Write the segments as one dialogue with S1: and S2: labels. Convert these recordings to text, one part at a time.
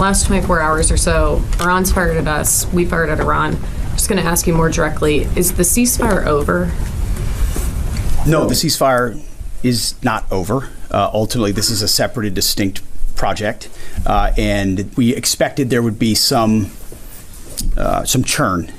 S1: last 24 hours or so, Iran's fired at us, we fired at Iran. Just going to ask you more directly, is the ceasefire over?
S2: No, the ceasefire is not over. Ultimately, this is a separate and distinct project, and we expected there would be some churn.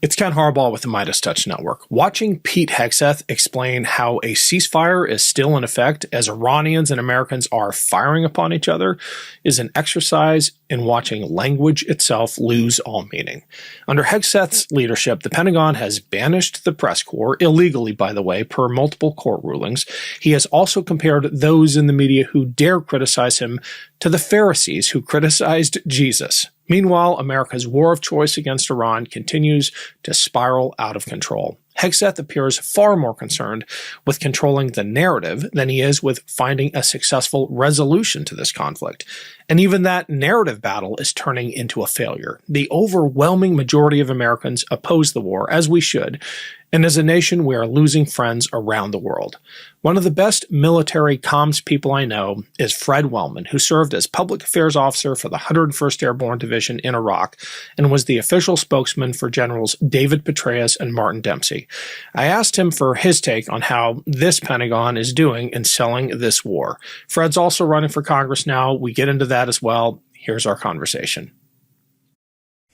S3: It's Ken Harbaugh with the MeidasTouch Network. Watching Pete Hegseth explain how a ceasefire is still in effect as Iranians and Americans are firing upon each other is an exercise in watching language itself lose all meaning. Under Hegseth's leadership, the Pentagon has banished the press corps, illegally by the way, per multiple court rulings. He has also compared those in the media who dare criticize him to the Pharisees who criticized Jesus. Meanwhile, America's war of choice against Iran continues to spiral out of control. Hegseth appears far more concerned with controlling the narrative than he is with finding a successful resolution to this conflict. And even that narrative battle is turning into a failure. The overwhelming majority of Americans oppose the war, as we should, and as a nation, we are losing friends around the world. One of the best military comms people I know is Fred Wellman, who served as public affairs officer for the 101st Airborne Division in Iraq and was the official spokesman for Generals David Petraeus and Martin Dempsey. I asked him for his take on how this Pentagon is doing in selling this war. Fred's also running for Congress now. We get into that as well. Here's our conversation.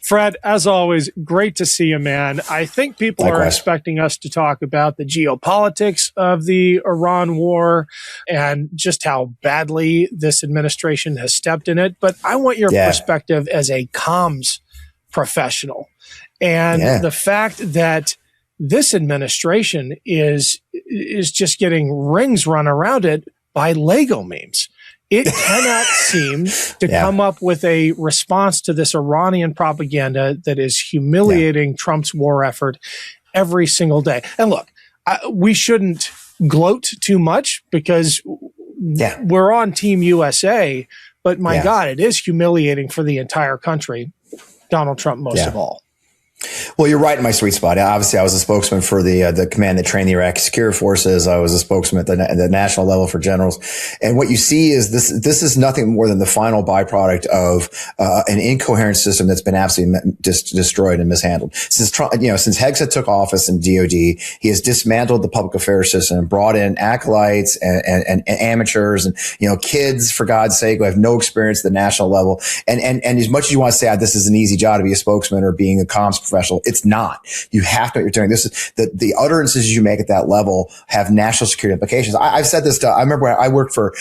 S3: Fred, as always, great to see you, man. I think people are expecting us to talk about the geopolitics of the Iran war and just how badly this administration has stepped in it. But I want your perspective as a comms professional. And the fact that this administration is just getting rings run around it by Lego memes. It cannot seem to come up with a response to this Iranian propaganda that is humiliating Trump's war effort every single day. And look, we shouldn't gloat too much because we're on Team USA, but my God, it is humiliating for the entire country, Donald Trump most of all.
S4: Well, you're right in my sweet spot. Obviously, I was a spokesman for the command that trained the Iraqi security forces. I was a spokesman at the national level for generals. And what you see is this is nothing more than the final byproduct of an incoherent system that's been absolutely destroyed and mishandled. Since Trump, since Hegseth took office in DOD, he has dismantled the public affairs system and brought in acolytes and amateurs and kids, for God's sake, who have no experience at the national level. And as much as you want to say this is an easy job to be a spokesman or being a comms professional, it's not. You have to know what you're doing. This is the utterances you make at that level have national security implications. I've said this I remember when I worked for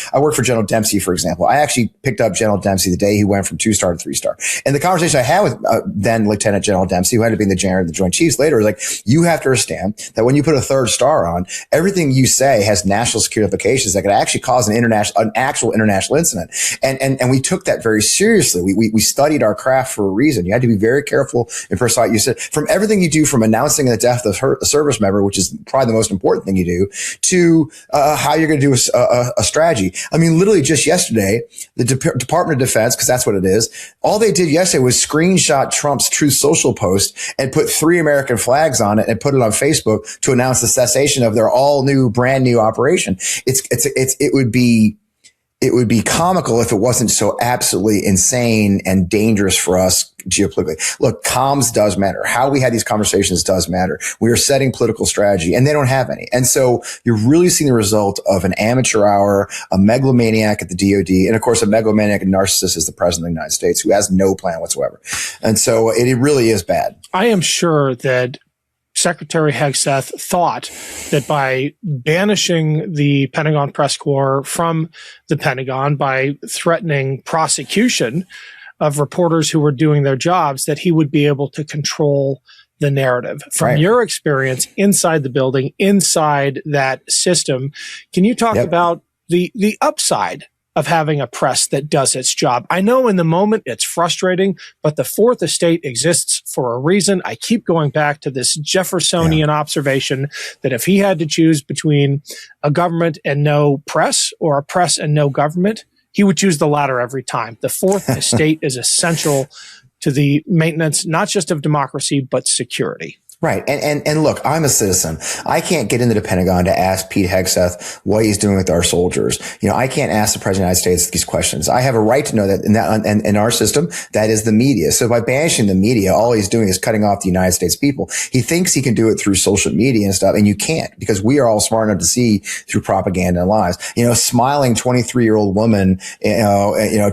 S4: General Dempsey, for example. I actually picked up General Dempsey the day he went from 2-star to 3-star. And the conversation I had with then Lieutenant General Dempsey, who ended up being the general of the Joint Chiefs later, was like, you have to understand that when you put a 3rd star on, everything you say has national security implications that could actually cause an actual international incident. And we took that very seriously. We studied our craft for a reason. You had to be very careful in precise. You said from everything you do, from announcing the death of a service member, which is probably the most important thing you do, to how you're going to do a strategy. I mean, literally just yesterday, the Department of Defense, because that's what it is, all they did yesterday was screenshot Trump's Truth Social post and put 3 American flags on it and put it on Facebook to announce the cessation of their brand new operation. It would be comical if it wasn't so absolutely insane and dangerous for us geopolitically. Look, comms does matter. How we had these conversations does matter. We are setting political strategy, and they don't have any. And so you're really seeing the result of an amateur hour, a megalomaniac at the DOD, and of course a megalomaniac and narcissist is the president of the United States, who has no plan whatsoever. And so it really is bad.
S3: I am sure that Secretary Hegseth thought that by banishing the Pentagon press corps from the Pentagon, by threatening prosecution of reporters who were doing their jobs, that he would be able to control the narrative. From your experience inside the building, inside that system, can you talk about the upside of having a press that does its job? I know in the moment it's frustrating, but the Fourth Estate exists for a reason. I keep going back to this Jeffersonian observation that if he had to choose between a government and no press or a press and no government, he would choose the latter every time. The Fourth Estate is essential to the maintenance, not just of democracy, but security.
S4: Right. And look, I'm a citizen. I can't get into the Pentagon to ask Pete Hegseth what he's doing with our soldiers. I can't ask the President of the United States these questions. I have a right to know that in our system, that is the media. So by banishing the media, all he's doing is cutting off the United States people. He thinks he can do it through social media and stuff. And you can't, because we are all smart enough to see through propaganda and lies. Smiling 23-year-old woman,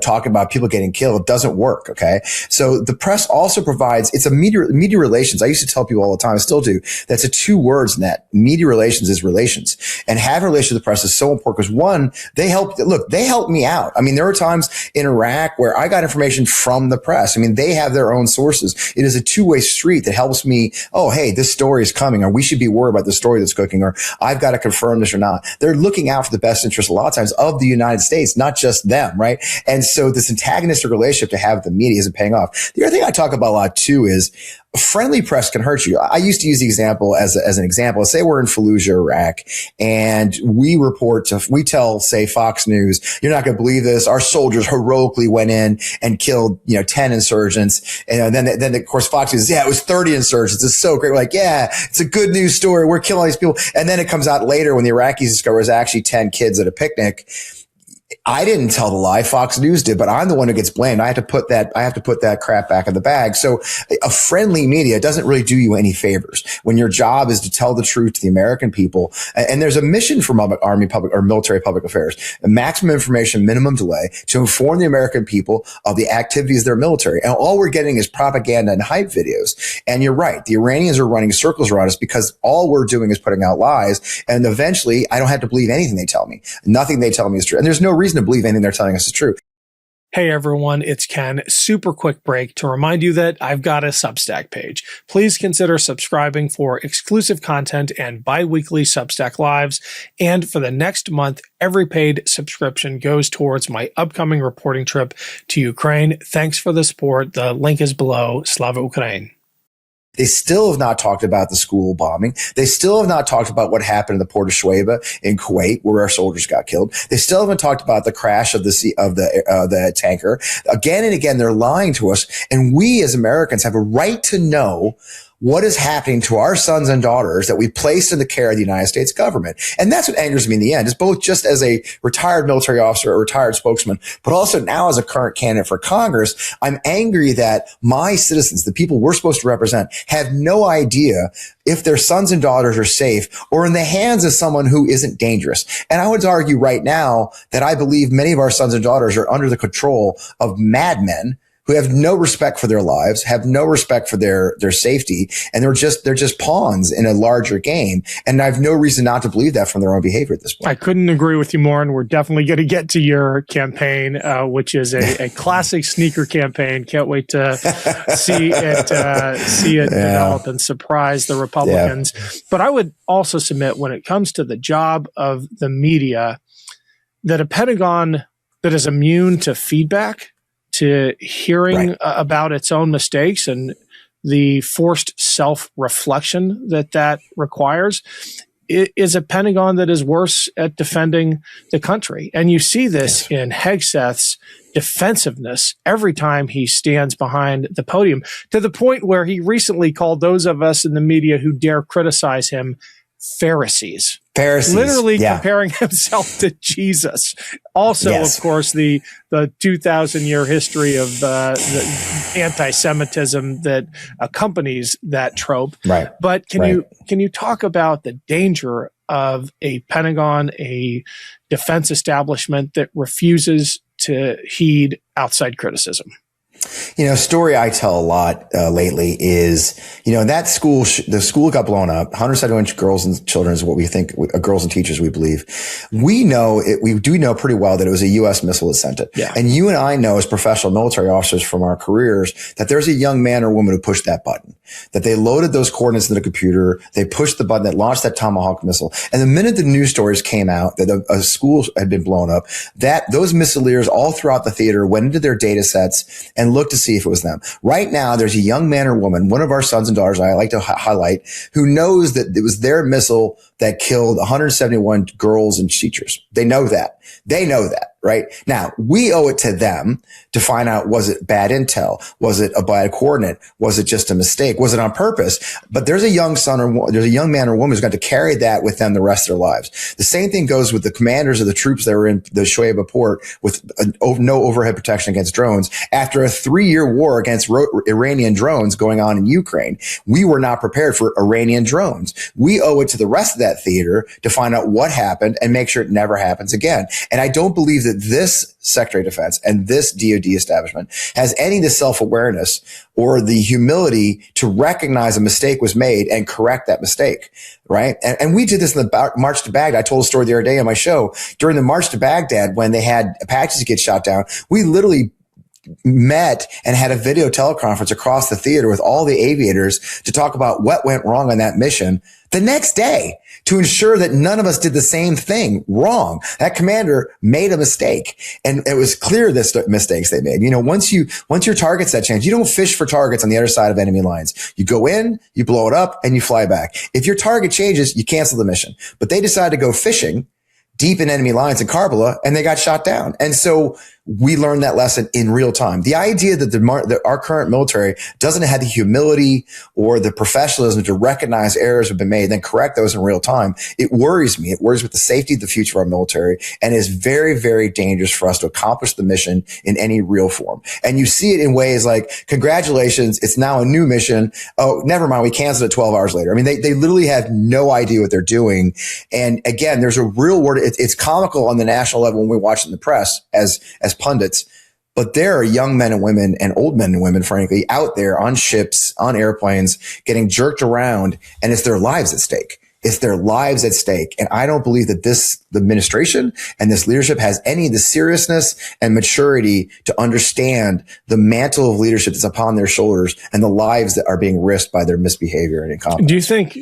S4: talking about people getting killed doesn't work. Okay. So the press also provides, it's a media relations. I used to tell people all the time, I still do. That's a 2 words in that. Media relations is relations. And having relations with the press is so important because one, they help me out. I mean, there are times in Iraq where I got information from the press. I mean, they have their own sources. It is a 2-way street that helps me. Oh, hey, this story is coming, or we should be worried about the story that's cooking, or I've got to confirm this or not. They're looking out for the best interest a lot of times of the United States, not just them, right? And so this antagonistic relationship to have with the media isn't paying off. The other thing I talk about a lot too is friendly press can hurt you. I used to use the example as an example. Say we're in Fallujah, Iraq, and we tell, say, Fox News, you're not going to believe this. Our soldiers heroically went in and killed, 10 insurgents. And then of course, Fox News, it was 30 insurgents. It's so great. We're like, yeah, it's a good news story. We're killing all these people. And then it comes out later when the Iraqis discover it was actually 10 kids at a picnic. I didn't tell the lie. Fox News did, but I'm the one who gets blamed. I have to put that crap back in the bag. So a friendly media doesn't really do you any favors when your job is to tell the truth to the American people. And there's a mission from Army public or military public affairs, maximum information, minimum delay, to inform the American people of the activities of their military. And all we're getting is propaganda and hype videos. And you're right. The Iranians are running circles around us because all we're doing is putting out lies. And eventually I don't have to believe anything they tell me. Nothing they tell me is true. And there's no reason to believe anything they're telling us is true.
S3: Hey everyone, it's Ken. Super quick break to remind you that I've got a Substack page. Please consider subscribing for exclusive content and bi-weekly Substack lives. And for the next month, every paid subscription goes towards my upcoming reporting trip to Ukraine. Thanks for the support. The link is below. Slava Ukraine.
S4: They still have not talked about the school bombing. They still have not talked about what happened in the port of Shuaibah in Kuwait, where our soldiers got killed. They still haven't talked about the crash of the tanker. Again and again, they're lying to us. And we as Americans have a right to know what is happening to our sons and daughters that we placed in the care of the United States government. And that's what angers me in the end, is both just as a retired military officer, a retired spokesman, but also now as a current candidate for Congress. I'm angry that my citizens, the people we're supposed to represent, have no idea if their sons and daughters are safe or in the hands of someone who isn't dangerous. And I would argue right now that I believe many of our sons and daughters are under the control of madmen who have no respect for their lives, have no respect for their safety, and they're just pawns in a larger game. And I have no reason not to believe that from their own behavior at this point.
S3: I couldn't agree with you more, and we're definitely going to get to your campaign, which is a classic sneaker campaign. Can't wait to see it develop and surprise the Republicans. Yeah. But I would also submit, when it comes to the job of the media, that a Pentagon that is immune to feedback, to hearing about its own mistakes and the forced self-reflection that requires, is a Pentagon that is worse at defending the country. And you see this in Hegseth's defensiveness every time he stands behind the podium, to the point where he recently called those of us in the media who dare criticize him Pharisees. Literally comparing himself to Jesus. Also, of course, the 2,000-year history of the anti-Semitism that accompanies that trope. Right. But can you talk about the danger of a Pentagon, a defense establishment that refuses to heed outside criticism?
S4: Story I tell a lot lately is, that school, the school got blown up. 171 girls and children is what we think, girls and teachers, we believe. We do know pretty well that it was a U.S. missile that sent it. Yeah. And you and I know as professional military officers from our careers that there's a young man or woman who pushed that button, that they loaded those coordinates in the computer. They pushed the button that launched that Tomahawk missile. And the minute the news stories came out that a school had been blown up, that those missileers all throughout the theater went into their data sets and looked to see if it was them. Right now, there's a young man or woman, one of our sons and daughters I like to highlight, who knows that it was their missile that killed 171 girls and teachers. They know that. They know that, right? Now, we owe it to them to find out, was it bad intel? Was it a bad coordinate? Was it just a mistake? Was it on purpose? But there's a young man or woman who's going to carry that with them the rest of their lives. The same thing goes with the commanders of the troops that were in the Shoaib port with no overhead protection against drones. After a 3-year war against Iranian drones going on in Ukraine, we were not prepared for Iranian drones. We owe it to the rest of that theater to find out what happened and make sure it never happens again. And I don't believe that this Secretary of Defense and this DoD establishment has any of the self-awareness or the humility to recognize a mistake was made and correct that mistake, right? And we did this in the March to Baghdad. I told a story the other day on my show. During the March to Baghdad, when they had Apaches get shot down, we literally met and had a video teleconference across the theater with all the aviators to talk about what went wrong on that mission the next day to ensure that none of us did the same thing wrong. That commander made a mistake, and it was clear the mistakes they made. You know, once your targets that change, you don't fish for targets on the other side of enemy lines. You go in, you blow it up, and you fly back. If your target changes, you cancel the mission. But they decided to go fishing deep in enemy lines in Karbala, and they got shot down. And so we learned that lesson in real time. The idea that our current military doesn't have the humility or the professionalism to recognize errors have been made, then correct those in real time, it worries me. It worries with the safety of the future of our military, and is very, very dangerous for us to accomplish the mission in any real form. And you see it in ways like, congratulations, it's now a new mission. Oh, never mind, we canceled it 12 hours later. I mean, they literally have no idea what they're doing. And again, there's a real word. It's comical on the national level when we watch it in the press as pundits, but there are young men and women and old men and women, frankly, out there on ships, on airplanes, getting jerked around, and it's their lives at stake. It's their lives at stake. And I don't believe that the administration and this leadership has any of the seriousness and maturity to understand the mantle of leadership that's upon their shoulders and the lives that are being risked by their misbehavior and incompetence.
S3: Do you think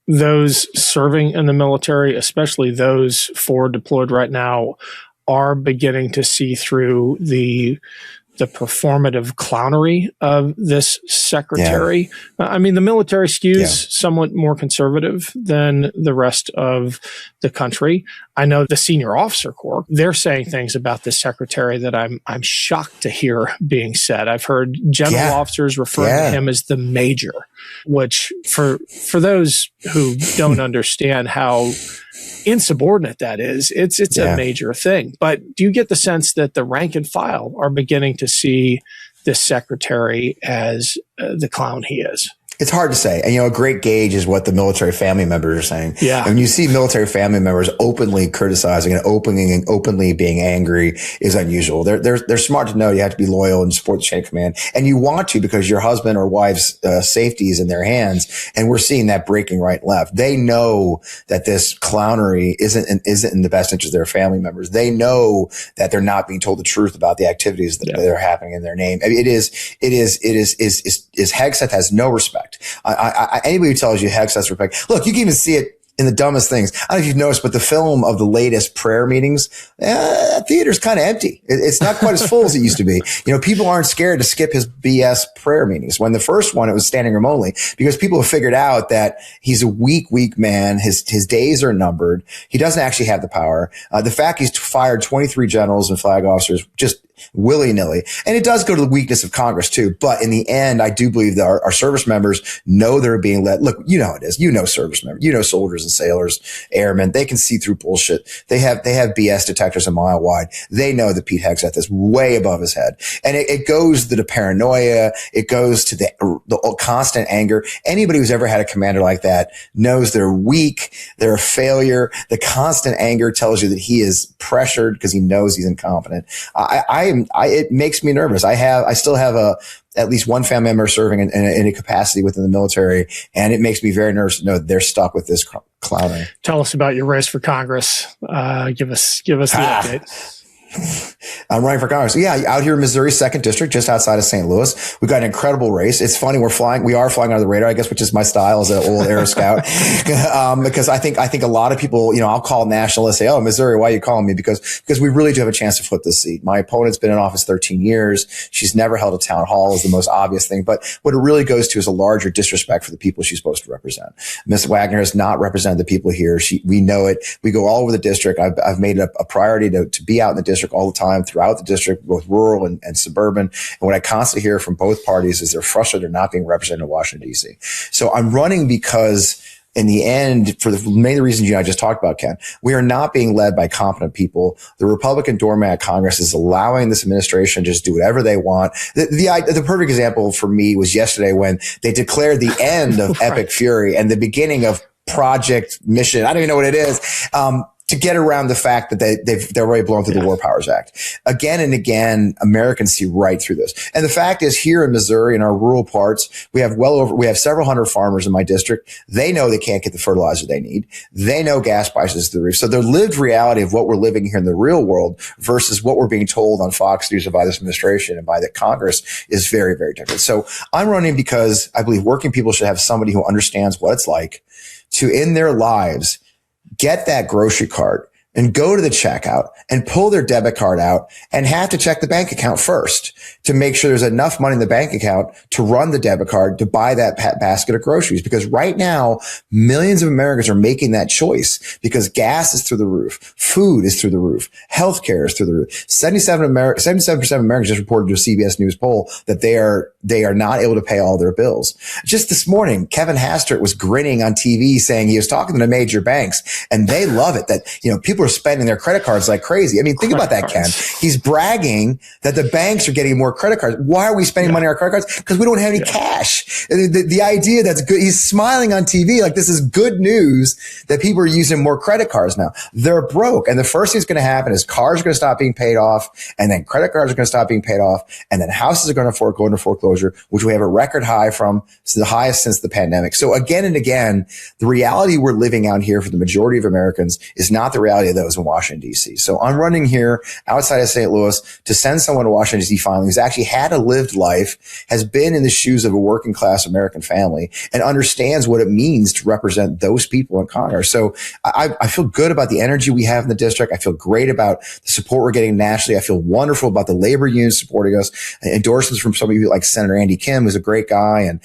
S3: those serving in the military, especially those forward deployed right now, are beginning to see through the performative clownery of this secretary? Yeah. I mean, the military skews somewhat more conservative than the rest of the country. I know the senior officer corps, they're saying things about this secretary that I'm shocked to hear being said. I've heard general officers referring to him as the major, which for those who don't understand how insubordinate that is, it's a major thing. But do you get the sense that the rank and file are beginning to see this secretary as the clown he is?
S4: It's hard to say. And, a great gauge is what the military family members are saying. Yeah. And when you see military family members openly criticizing and openly being angry is unusual. They're smart to know you have to be loyal and support the chain of command. And you want to, because your husband or wife's safety is in their hands. And we're seeing that breaking right and left. They know that this clownery isn't in the best interest of their family members. They know that they're not being told the truth about the activities that are happening in their name. I mean, Hegseth has no respect. Anybody who tells you Hegseth respect, look, you can even see it in the dumbest things. I don't know if you've noticed, but the film of the latest prayer meetings, theater's kind of empty. It's not quite as full as it used to be. People aren't scared to skip his BS prayer meetings. When the first one, it was standing room only, because people have figured out that he's a weak man. His days are numbered. He doesn't actually have the power. The fact he's fired 23 generals and flag officers just willy-nilly. And it does go to the weakness of Congress too. But in the end, I do believe that our service members know they're being led. Look, you know how it is. Service members, soldiers and sailors, airmen, they can see through bullshit. They have BS detectors a mile wide. They know that Pete Hegseth is way above his head. And it goes to the paranoia. It goes to the constant anger. Anybody who's ever had a commander like that knows they're weak. They're a failure. The constant anger tells you that he is pressured because he knows he's incompetent. It makes me nervous. I still have at least one family member serving in a capacity within the military, and it makes me very nervous to know that they're stuck with this clowning.
S3: Tell us about your race for Congress. Give us the update.
S4: I'm running for Congress. Yeah, out here in Missouri, 2nd District, just outside of St. Louis. We've got an incredible race. It's funny, we are flying under the radar, I guess, which is my style as an old Air Scout. Because I think a lot of people, I'll call nationalists, say, oh, Missouri, why are you calling me? Because we really do have a chance to flip this seat. My opponent's been in office 13 years. She's never held a town hall is the most obvious thing. But what it really goes to is a larger disrespect for the people she's supposed to represent. Ms. Wagner has not represented the people here. We know it. We go all over the district. I've made it a priority to be out in the district all the time, throughout the district, both rural and suburban. And what I constantly hear from both parties is they're frustrated they're not being represented in Washington, D.C. So I'm running because in the end, for the many reasons I just talked about, Ken, we are not being led by competent people. The Republican doormat Congress is allowing this administration to just do whatever they want. The perfect example for me was yesterday when they declared the end of Epic Fury and the beginning of Project Mission. I don't even know what it is. To get around the fact that they're already blown through the War Powers Act. Again and again, Americans see right through this. And the fact is, here in Missouri, in our rural parts, we have several hundred farmers in my district. They know they can't get the fertilizer they need. They know gas prices through the roof. So their lived reality of what we're living here in the real world versus what we're being told on Fox News and by this administration and by the Congress is very, very different. So I'm running because I believe working people should have somebody who understands what it's like to, in their lives, get that grocery cart and go to the checkout and pull their debit card out and have to check the bank account first to make sure there's enough money in the bank account to run the debit card to buy that basket of groceries. Because right now, millions of Americans are making that choice because gas is through the roof. Food is through the roof. Healthcare is through the roof. 77% of Americans just reported to a CBS News poll that they are not able to pay all their bills. Just this morning, Kevin Hastert was grinning on TV saying he was talking to the major banks and they love it that, people are spending their credit cards like crazy. I mean, think about that, Ken. He's bragging that the banks are getting more credit cards. Why are we spending money on our credit cards? Because we don't have any cash. The idea that's good. He's smiling on TV like this is good news that people are using more credit cards now. They're broke. And the first thing that's going to happen is cars are going to stop being paid off. And then credit cards are going to stop being paid off. And then houses are going to go into foreclosure, which we have a record high from. It's the highest since the pandemic. So again and again, the reality we're living out here for the majority of Americans is not the reality of those in Washington, D.C. So I'm running here outside of St. Louis to send someone to Washington, D.C. finally who's actually had a lived life, has been in the shoes of a working class American family, and understands what it means to represent those people in Congress. So I feel good about the energy we have in the district. I feel great about the support we're getting nationally. I feel wonderful about the labor unions supporting us, endorsements from some of you like Senator Andy Kim, who's a great guy, and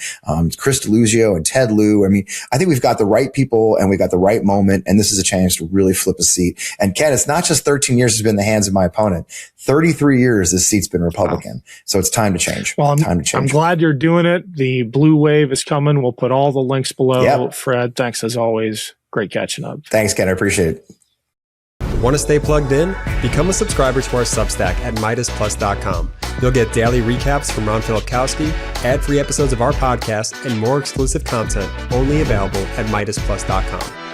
S4: Chris DeLuzio and Ted Lieu. I mean, I think we've got the right people and we've got the right moment, and this is a chance to really flip a seat. And Ken, it's not just 13 years it's been in the hands of my opponent. 33 years this seat's been Republican. Wow. So it's time to change.
S3: Well, I'm glad you're doing it. The blue wave is coming. We'll put all the links below. Yep. Fred, thanks as always. Great catching up.
S4: Thanks, Ken. I appreciate it.
S5: Want to stay plugged in? Become a subscriber to our Substack at MeidasPlus.com. You'll get daily recaps from Ron Filipkowski, ad-free episodes of our podcast, and more exclusive content only available at MeidasPlus.com.